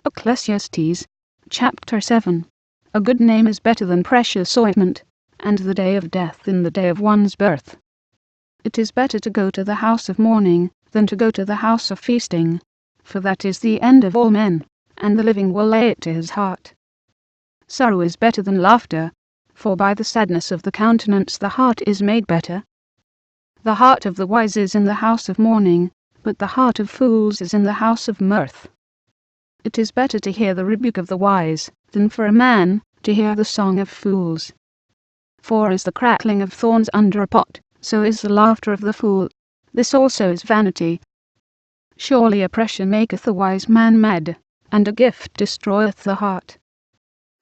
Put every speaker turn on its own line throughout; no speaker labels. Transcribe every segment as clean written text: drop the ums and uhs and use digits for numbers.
Ecclesiastes, chapter 7. A good name is better than precious ointment, and the day of death in the day of one's birth. It is better to go to the house of mourning than to go to the house of feasting, for that is the end of all men, and the living will lay it to his heart. Sorrow is better than laughter, for by the sadness of the countenance the heart is made better. The heart of the wise is in the house of mourning, but the heart of fools is in the house of mirth. It is better to hear the rebuke of the wise, than for a man to hear the song of fools. For as the crackling of thorns under a pot, so is the laughter of the fool. This also is vanity. Surely oppression maketh a wise man mad, and a gift destroyeth the heart.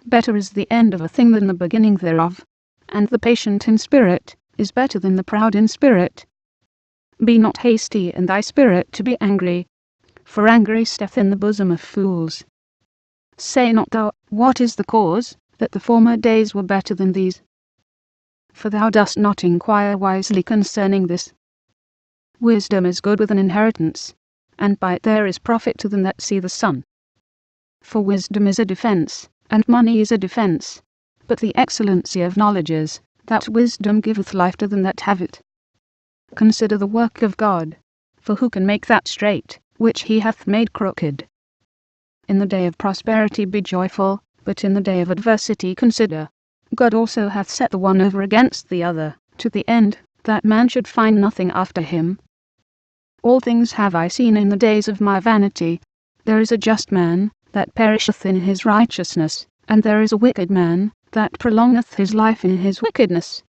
Better is the end of a thing than the beginning thereof, and the patient in spirit is better than the proud in spirit. Be not hasty in thy spirit to be angry, for anger steth in the bosom of fools. Say not thou, what is the cause, that the former days were better than these? For thou dost not inquire wisely concerning this. Wisdom is good with an inheritance, and by it there is profit to them that see the sun. For wisdom is a defence, and money is a defence, but the excellency of knowledge is, that wisdom giveth life to them that have it. Consider the work of God, for who can make that straight, which he hath made crooked? In the day of prosperity be joyful, but in the day of adversity consider. God also hath set the one over against the other, to the end that man should find nothing after him. All things have I seen in the days of my vanity. There is a just man, that perisheth in his righteousness, and there is a wicked man, that prolongeth his life in his wickedness.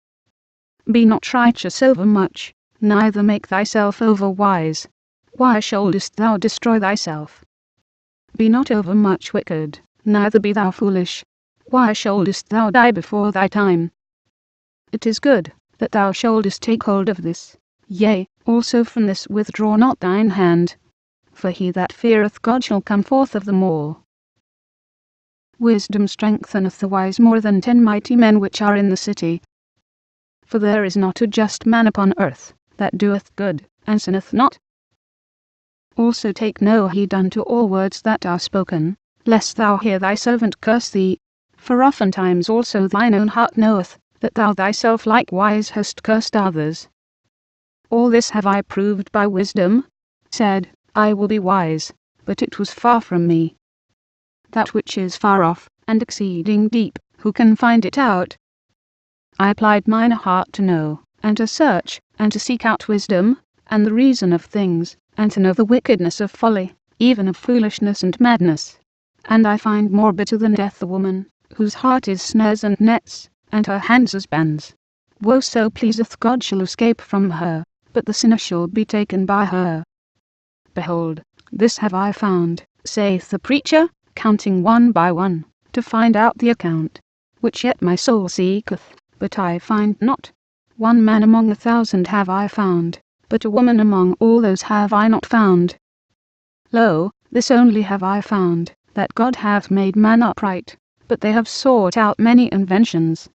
Be not righteous overmuch, neither make thyself over wise. Why shouldest thou destroy thyself? Be not overmuch wicked, neither be thou foolish. Why shouldest thou die before thy time? It is good that thou shouldest take hold of this, yea, also from this withdraw not thine hand. For he that feareth God shall come forth of them all. Wisdom strengtheneth the wise more than 10 mighty men which are in the city. For there is not a just man upon earth, that doeth good, and sinneth not. Also take no heed unto all words that are spoken, lest thou hear thy servant curse thee. For oftentimes also thine own heart knoweth, that thou thyself likewise hast cursed others. All this have I proved by wisdom, said, I will be wise, but it was far from me. That which is far off, and exceeding deep, who can find it out? I applied mine heart to know, and to search, and to seek out wisdom, and the reason of things, and to know the wickedness of folly, even of foolishness and madness. And I find more bitter than death the woman, whose heart is snares and nets, and her hands as bands. Woe so pleaseth God shall escape from her, but the sinner shall be taken by her. Behold, this have I found, saith the preacher, counting one by one, to find out the account, which yet my soul seeketh, but I find not. One man among 1,000 have I found, but a woman among all those have I not found. Lo, this only have I found, that God hath made man upright, but they have sought out many inventions,